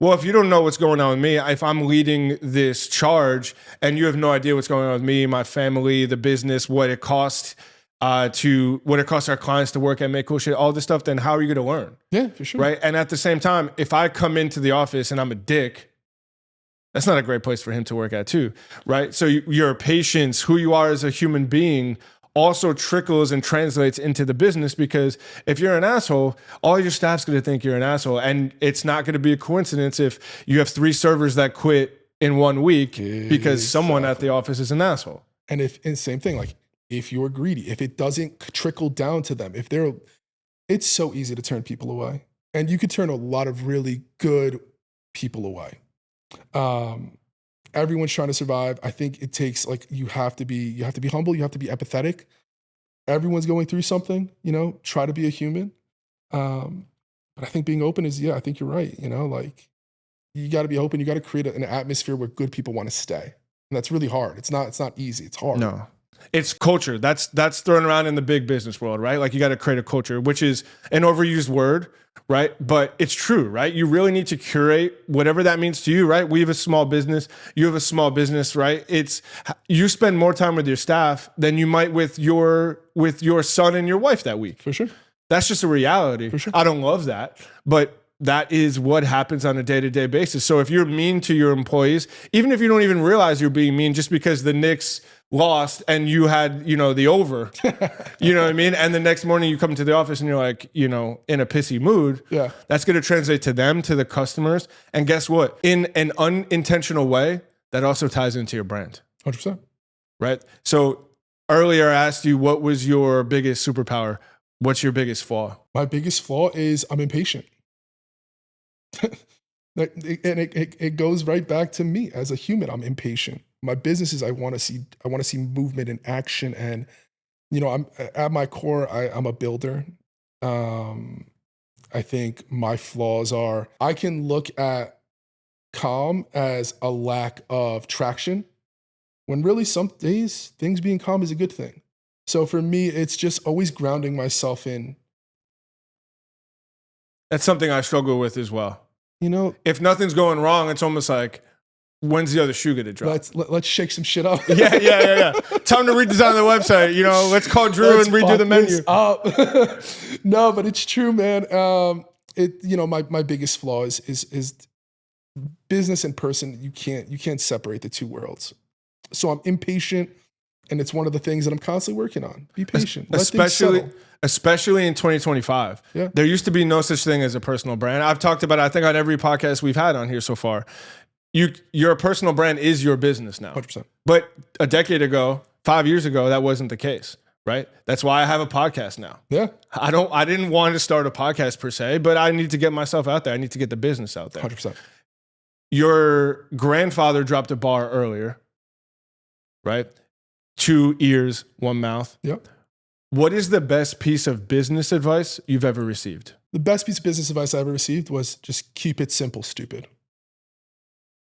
well, if you don't know what's going on with me, if I'm leading this charge and you have no idea what's going on with me, my family, the business, what it costs our clients to work at Make Cool Shit, all this stuff, then how are you going to learn? Yeah, for sure. Right. And at the same time, if I come into the office and I'm a dick, that's not a great place for him to work at too, right? So your patience, who you are as a human being, also trickles and translates into the business, because if you're an asshole, all your staff's going to think you're an asshole. And it's not going to be a coincidence if you have 3 servers that quit in 1 week because someone at the office is an asshole. And same thing, like if you're greedy, if it doesn't trickle down to them, it's so easy to turn people away. And you could turn a lot of really good people away. Everyone's trying to survive. I think it takes you have to be humble. You have to be empathetic. Everyone's going through something, try to be a human. But I think being open is, I think you're right. You got to be open. You got to create an atmosphere where good people want to stay. And that's really hard. It's not easy. It's hard. No. It's culture. That's thrown around in the big business world, right? Like you got to create a culture, which is an overused word, right? But it's true, right? You really need to curate whatever that means to you, right? We have a small business. You have a small business, right? You spend more time with your staff than you might with your son and your wife that week. For sure. That's just a reality. For sure. I don't love that, but that is what happens on a day-to-day basis. So if you're mean to your employees, even if you don't even realize you're being mean, just because the Knicks lost and you had, the over, you know what I mean? And the next morning you come to the office and you're like, in a pissy mood. Yeah. That's going to translate to them, to the customers. And guess what? In an unintentional way, that also ties into your brand. 100%. Right? So earlier I asked you, what was your biggest superpower? What's your biggest flaw? My biggest flaw is I'm impatient. And it goes right back to me as a human. I'm impatient. My business is I want to see movement and action. And I'm at my core, I'm a builder. I think my flaws are I can look at calm as a lack of traction, when really some days things being calm is a good thing. So for me, it's just always grounding myself in. That's something I struggle with as well. If nothing's going wrong, it's almost like, when's the other shoe going to drop? Let's shake some shit up. Yeah. Time to redesign the website. Let's call Drew and redo the menu. No, but it's true, man. My biggest flaw is business and person. You can't separate the two worlds. So I'm impatient, and it's one of the things that I'm constantly working on. Be patient, especially in 2025. Yeah. There used to be no such thing as a personal brand. I've talked about it, I think, on every podcast we've had on here so far. Your personal brand is your business now. 100%. But a decade ago, 5 years ago, that wasn't the case, right? That's why I have a podcast now. Yeah. I didn't want to start a podcast per se, but I need to get myself out there. I need to get the business out there. 100%. Your grandfather dropped a bar earlier, right? 2 ears, 1 mouth. Yep. What is the best piece of business advice you've ever received? The best piece of business advice I ever received was just keep it simple, stupid.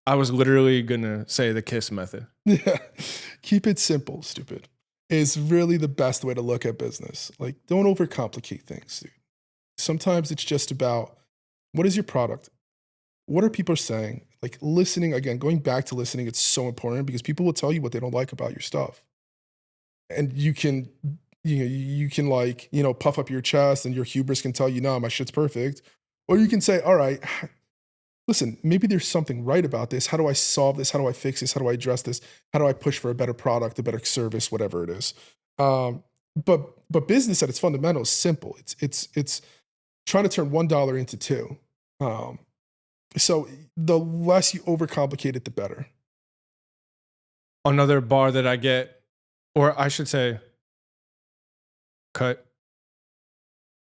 I was literally going to say the KISS method. Yeah. Keep it simple, stupid is really the best way to look at business. Like, don't overcomplicate things, dude. Sometimes it's just about, what is your product? What are people saying? Like, listening, again, going back to listening, it's so important because people will tell you what they don't like about your stuff. And you can puff up your chest and your hubris can tell you, no, my shit's perfect. Or you can say, all right, listen, maybe there's something right about this. How do I solve this? How do I fix this? How do I address this? How do I push for a better product, a better service, whatever it is? But business at its fundamental is simple. It's trying to turn $1 into $2. So the less you overcomplicate it, the better. Another bar that I get, or I should say, cut.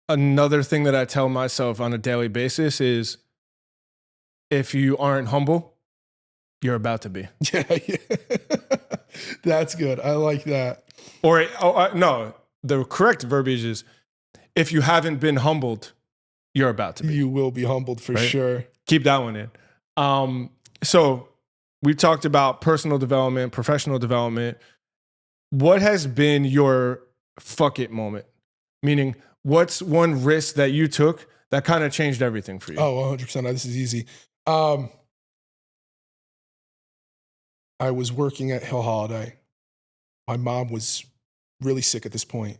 Another thing that I tell myself on a daily basis is, if you aren't humble, you're about to be. Yeah. That's good. I like that. No, the correct verbiage is, if you haven't been humbled, you're about to be. You will be humbled for sure. Keep that one in. So we talked about personal development, professional development. What has been your fuck it moment? Meaning, what's one risk that you took that kind of changed everything for you? Oh, 100%. This is easy. I was working at Hill Holiday. My mom was really sick at this point.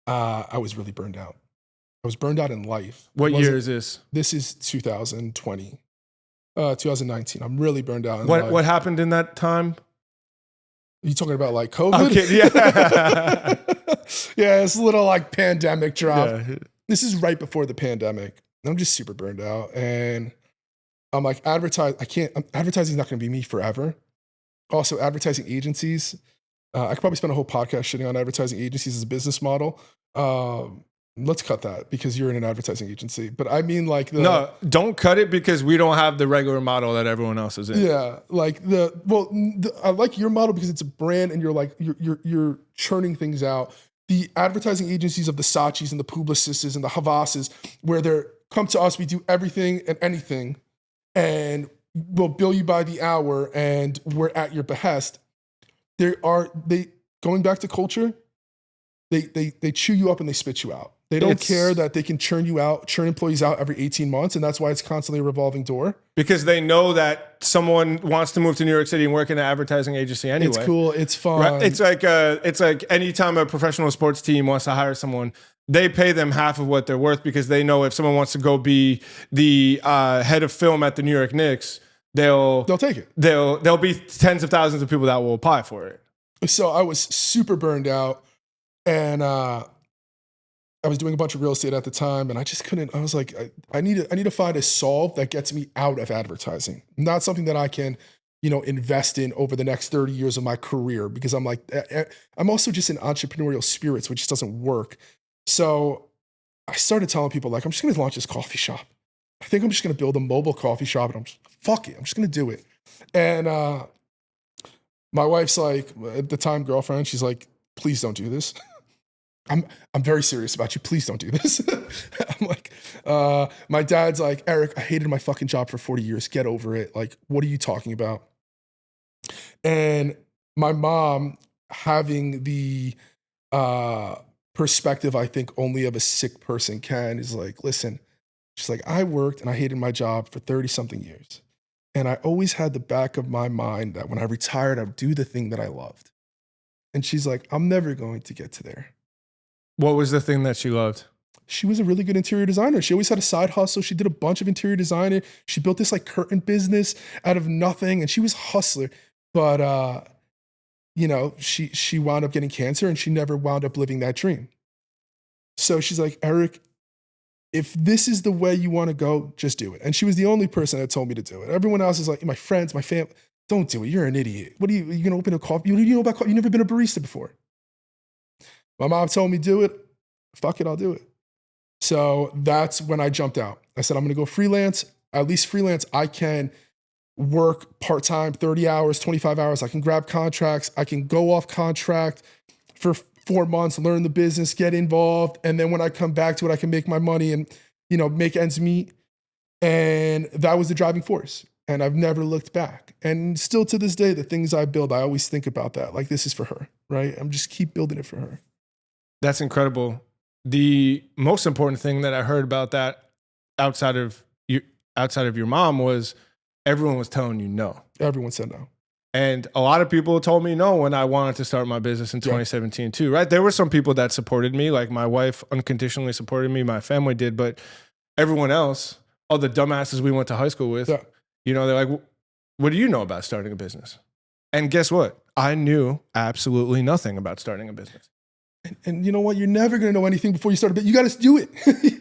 I was really burned out. I was burned out in life. What year is this? This is 2020, 2019. I'm really burned out in life. What happened in that time? Are you talking about like COVID? Okay, yeah. Yeah, it's a little like pandemic drop. Yeah. This is right before the pandemic. I'm just super burned out. And I'm like, advertising's not going to be me forever. Also, advertising agencies. I could probably spend a whole podcast shitting on advertising agencies as a business model. Let's cut that because you're in an advertising agency. But I mean, like, no, don't cut it because we don't have the regular model that everyone else is in. Yeah, like I like your model because it's a brand and you're churning things out. The advertising agencies of the Sachis and the Publicists and the Havas's, where they're come to us, we do everything and anything, and we'll bill you by the hour, and we're at your behest. They going back to culture. They chew you up and they spit you out. They don't care that they can churn employees out every 18 months. And that's why it's constantly a revolving door. Because they know that someone wants to move to New York City and work in an advertising agency anyway. It's cool. It's fun. Right? It's like anytime a professional sports team wants to hire someone, they pay them half of what they're worth because they know if someone wants to go be the head of film at the New York Knicks, they'll take it. There'll be tens of thousands of people that will apply for it. So I was super burned out, and I was doing a bunch of real estate at the time, and I just couldn't. I was like, I need to find a solve that gets me out of advertising, not something that I can, invest in over the next 30 years of my career. Because I'm like, I'm also just in entrepreneurial spirits, which just doesn't work. So I started telling people, like, I'm just going to launch this coffee shop. I think I'm just going to build a mobile coffee shop, and fuck it, I'm just going to do it. And my wife's like, at the time, girlfriend, she's like, please don't do this. I'm very serious about you. Please don't do this. I'm like, my dad's like, Eric, I hated my fucking job for 40 years. Get over it. Like, what are you talking about? And my mom, having the perspective, I think only of a sick person can, is like, listen, she's like, I worked and I hated my job for 30 something years. And I always had the back of my mind that when I retired, I would do the thing that I loved. And she's like, I'm never going to get to there. What was the thing that she loved? She was a really good interior designer. She always had a side hustle. She did a bunch of interior design. She built this like curtain business out of nothing, and she was a hustler. But she wound up getting cancer, and she never wound up living that dream. So she's like, Eric, if this is the way you want to go, just do it. And she was the only person that told me to do it. Everyone else is like, my friends, my family, don't do it. You're an idiot. Are you going to open a coffee? What do you know about coffee? You've never been a barista before. My mom told me, do it. Fuck it, I'll do it. So that's when I jumped out. I said, I'm going to go freelance. At least freelance, I can work part-time, 30 hours, 25 hours. I can grab contracts. I can go off contract for 4 months, learn the business, get involved. And then when I come back to it, I can make my money and, make ends meet. And that was the driving force. And I've never looked back. And still to this day, the things I build, I always think about that. Like, this is for her, right? I'm just keep building it for her. That's incredible. The most important thing that I heard about that outside of your mom was everyone was telling you no. Everyone said no. And a lot of people told me no when I wanted to start my business in 2017 too, right? There were some people that supported me, like my wife unconditionally supported me, my family did, but everyone else, all the dumbasses we went to high school with, they're like, what do you know about starting a business? And guess what? I knew absolutely nothing about starting a business. And you know what? You're never going to know anything before you start a bit. You got to do it.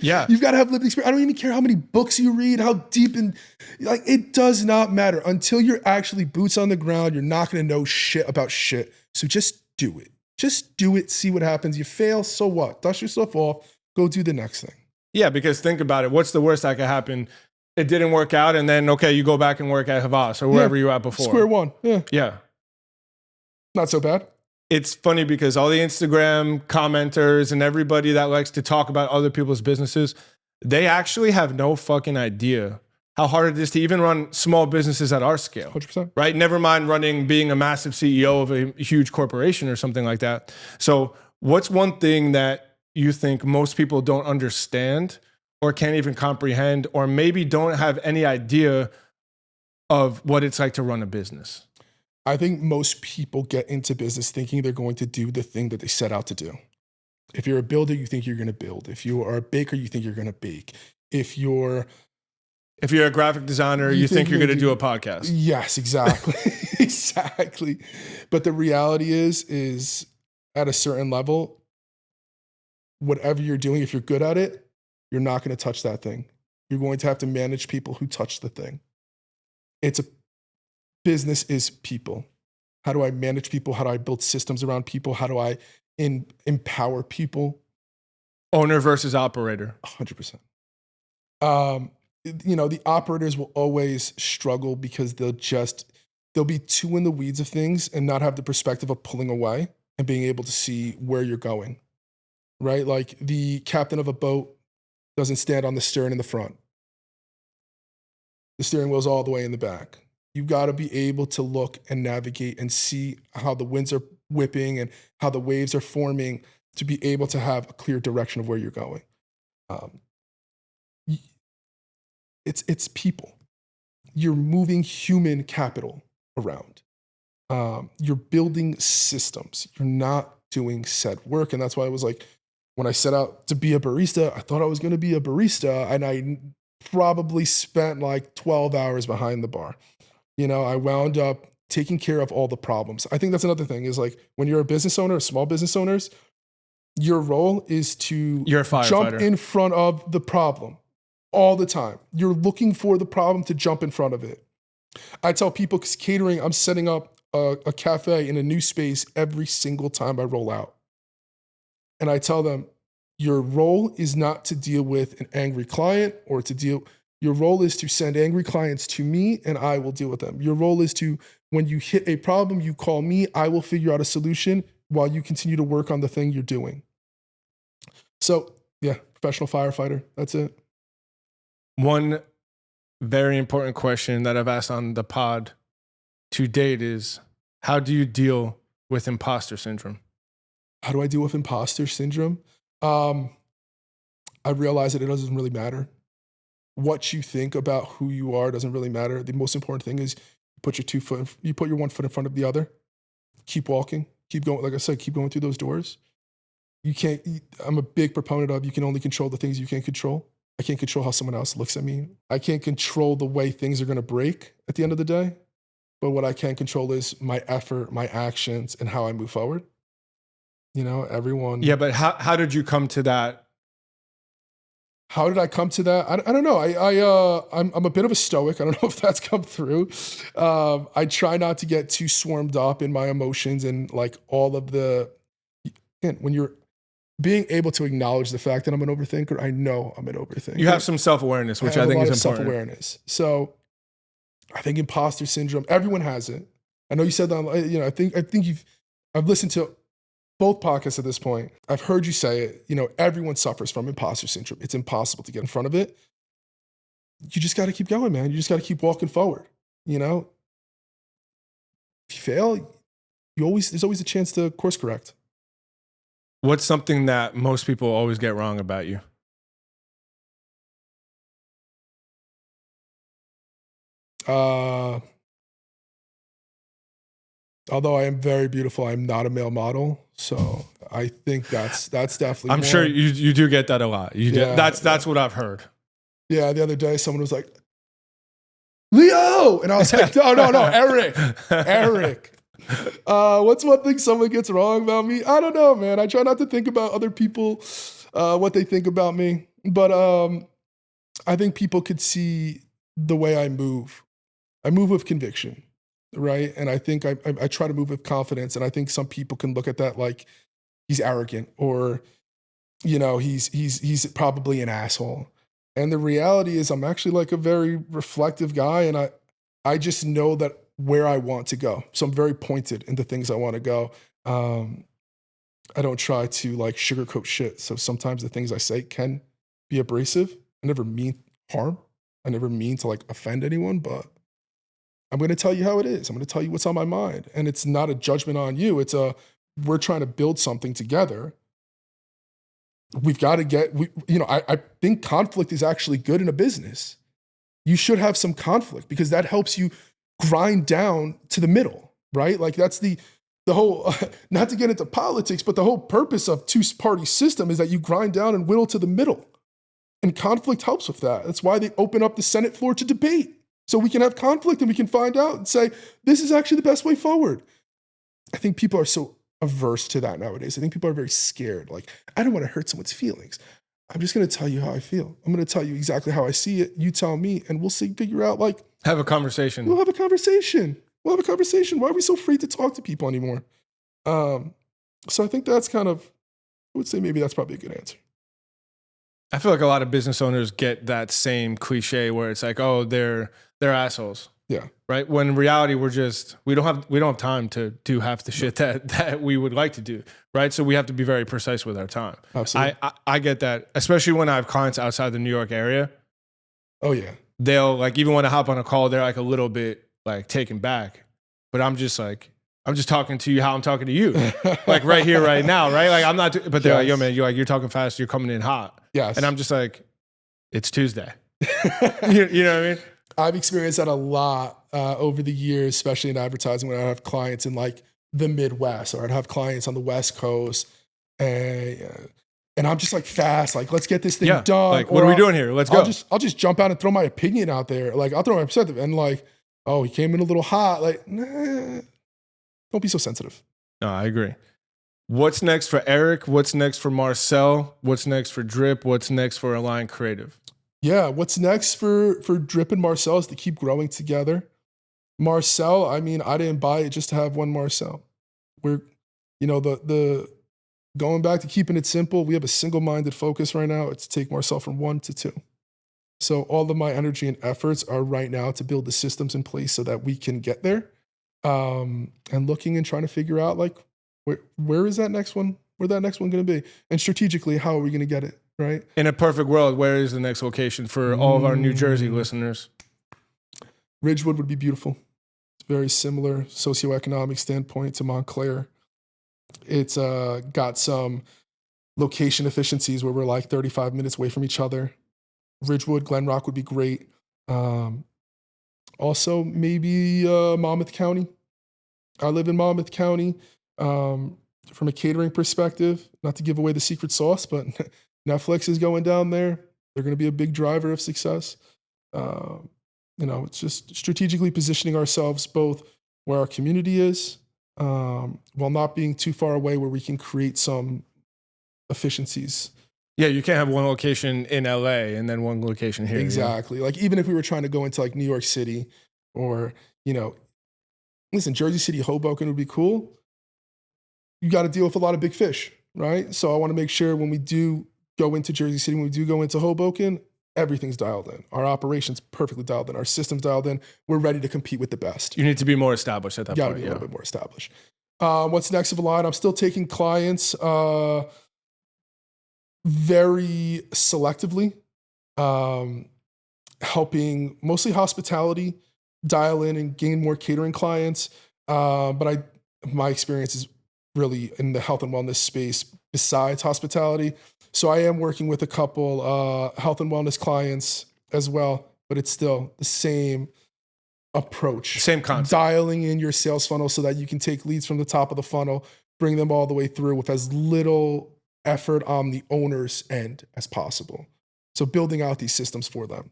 Yeah. You've got to have lived experience. I don't even care how many books you read, how deep, and like, it does not matter. Until you're actually boots on the ground, you're not going to know shit about shit. So just do it. Just do it. See what happens. You fail, so what? Dust yourself off. Go do the next thing. Yeah, because think about it. What's the worst that could happen? It didn't work out, and then, okay, you go back and work at Havas or wherever you were at before. Square one. Yeah. Not so bad. It's funny because all the Instagram commenters and everybody that likes to talk about other people's businesses, they actually have no fucking idea how hard it is to even run small businesses at our scale. 100%. Right? Never mind being a massive CEO of a huge corporation or something like that. So what's one thing that you think most people don't understand or can't even comprehend, or maybe don't have any idea of what it's like to run a business? I think most people get into business thinking they're going to do the thing that they set out to do. If you're a builder, you think you're going to build. If you are a baker, you think you're going to bake. If you're a graphic designer, you think you're going to do a podcast. Yes, exactly. Exactly. But the reality is at a certain level, whatever you're doing, if you're good at it, you're not going to touch that thing. You're going to have to manage people who touch the thing. Business is people. How do I manage people? How do I build systems around people? How do I empower people? Owner versus operator. 100%. The operators will always struggle because they'll be too in the weeds of things and not have the perspective of pulling away and being able to see where you're going, right? Like the captain of a boat doesn't stand on the stern in the front. The steering wheel's all the way in the back. You've got to be able to look and navigate and see how the winds are whipping and how the waves are forming to be able to have a clear direction of where you're going. It's people. You're moving human capital around. You're building systems. You're not doing said work. And that's why I was like, when I set out to be a barista, I thought I was going to be a barista, and I probably spent like 12 hours behind the bar. I wound up taking care of all the problems. I think that's another thing is like when you're a business owner, small business owners, your role is to You're a firefighter. jump in front of the problem all the time. You're looking for the problem to jump in front of it. I tell people, because catering, I'm setting up a cafe in a new space every single time I roll out. And I tell them, your role is not to deal with an angry client or your role is to send angry clients to me and I will deal with them. Your role is to, when you hit a problem, you call me, I will figure out a solution while you continue to work on the thing you're doing. So yeah, professional firefighter, that's it. One very important question that I've asked on the pod to date is, how do you deal with imposter syndrome? How do I deal with imposter syndrome? I realize that it doesn't really matter. What you think about who you are doesn't really matter. The most important thing is you put your one foot in front of the other. Keep walking, keep going. Like I said, keep going through those doors. I'm a big proponent of, you can only control the things you can't control. I can't control how someone else looks at me. I can't control the way things are going to break at the end of the day. But what I can control is my effort, my actions, and how I move forward. You know, everyone. Yeah, but how did you come to that? How did I come to that? I don't know. I'm a bit of a stoic. I don't know if that's come through. I try not to get too swarmed up in my emotions and like all of when you're being able to acknowledge the fact that I'm an overthinker, I know I'm an overthinker. You have some self-awareness, which I think is important. Self-awareness. So I think imposter syndrome, everyone has it. I know you said that, you know, I think I've listened to both podcasts at this point. I've heard you say it, you know, everyone suffers from imposter syndrome. It's impossible to get in front of it. You just got to keep going, man. You just got to keep walking forward. You know, if you fail, there's always a chance to course correct. What's something that most people always get wrong about you? Although I am very beautiful, I'm not a male model. So I think that's definitely I'm sure you do get that a lot. That's what I've heard. Yeah, the other day someone was like, Leo! And I was like, no, Eric. What's one thing someone gets wrong about me? I don't know, man. I try not to think about other people, what they think about me. But I think people could see the way I move. I move with conviction, right? And I think I try to move with confidence. And I think some people can look at that like he's arrogant or, you know, he's probably an asshole. And the reality is I'm actually like a very reflective guy. And I just know that where I want to go. So I'm very pointed in the things I want to go. I don't try to like sugarcoat shit. So sometimes the things I say can be abrasive. I never mean harm. I never mean to like offend anyone, but I'm going to tell you how it is. I'm going to tell you what's on my mind. And it's not a judgment on you. We're trying to build something together. We've got to I think conflict is actually good in a business. You should have some conflict because that helps you grind down to the middle, right? Like that's the whole, not to get into politics, but the whole purpose of two-party system is that you grind down and whittle to the middle. And conflict helps with that. That's why they open up the Senate floor to debate. So we can have conflict and we can find out and say, this is actually the best way forward. I think people are so averse to that nowadays. I think people are very scared. Like, I don't want to hurt someone's feelings. I'm just going to tell you how I feel. I'm going to tell you exactly how I see it. You tell me and we'll figure out like. Have a conversation. We'll have a conversation. Why are we so afraid to talk to people anymore? So I think that's kind of, I would say maybe that's probably a good answer. I feel like a lot of business owners get that same cliche where it's like, oh, they're assholes. Yeah. Right. When in reality, we don't have time to do half the shit that we would like to do. Right. So we have to be very precise with our time. Absolutely. I get that, especially when I have clients outside the New York area. Oh yeah. They'll like, even when I hop on a call, they're like a little bit like taken back, but I'm just talking to you how I'm talking to you, like right here, right now. Right. Like I'm not, but they're like, yo man, you're talking fast. You're coming in hot. Yes. And I'm just like, it's Tuesday. you know what I mean? I've experienced that a lot over the years, especially in advertising when I have clients in like the Midwest or I'd have clients on the West Coast and I'm just like fast, like let's get this thing done. Like, what are we doing here? Let's go. I'll just jump out and throw my opinion out there. Like I'll throw my perspective and like, Oh, he came in a little hot. Like, nah, don't be so sensitive. No, I agree. What's next for Eric? What's next for Marcel? What's next for Drip? What's next for Align Creative? Yeah, what's next for Drip and Marcel is to keep growing together. Marcel, I mean, I didn't buy it just to have one Marcel. We're, the going back to keeping it simple, we have a single-minded focus right now. It's to take Marcel from 1 to 2. So all of my energy and efforts are right now to build the systems in place so that we can get there. And looking and trying to figure out like where is that next one? Where that next one going to be? And strategically, how are we going to get it? Right? In a perfect world, where is the next location for all of our New Jersey listeners? Ridgewood would be beautiful. It's very similar socioeconomic standpoint to Montclair. It's got some location efficiencies where we're like 35 minutes away from each other. Ridgewood, Glen Rock would be great. Also, maybe Monmouth County. I live in Monmouth County. From a catering perspective, not to give away the secret sauce, but Netflix is going down there. They're going to be a big driver of success. It's just strategically positioning ourselves both where our community is, while not being too far away where we can create some efficiencies. Yeah, you can't have one location in LA and then one location here. Exactly. Like even if we were trying to go into like New York City or, listen, Jersey City, Hoboken would be cool. You got to deal with a lot of big fish, right? So I want to make sure when we do go into Jersey City, when we do go into Hoboken, everything's dialed in. Our operations perfectly dialed in. Our system's dialed in. We're ready to compete with the best. You need to be more established at that point. You got to be a little bit more established. What's next of the line? I'm still taking clients very selectively, helping mostly hospitality dial in and gain more catering clients. But my experience is really in the health and wellness space besides hospitality. So I am working with a couple health and wellness clients as well, but it's still the same approach. Same concept. Dialing in your sales funnel so that you can take leads from the top of the funnel, bring them all the way through with as little effort on the owner's end as possible. So building out these systems for them.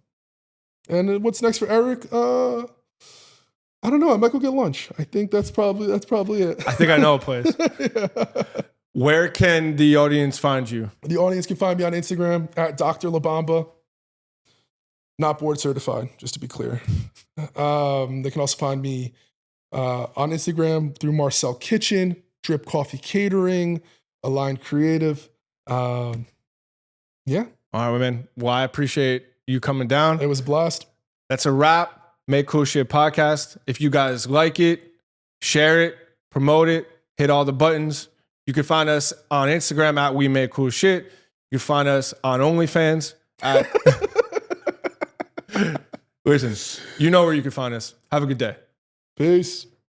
And what's next for Eric? I don't know. I might go get lunch. I think that's probably it. I think I know a place. Yeah. Where can the audience find you? The audience can find me on Instagram at Dr. Labamba. Not board certified, just to be clear. They can also find me on Instagram through Marcel Kitchen, Drip Coffee Catering, Align Creative. Yeah. All right, man. Well, I appreciate you coming down. It was a blast. That's a wrap. Make Cool Shit podcast. If you guys like it, share it, promote it, hit all the buttons. You can find us on Instagram at We Make Cool Shit. You can find us on OnlyFans at... Listen, you know where you can find us. Have a good day. Peace.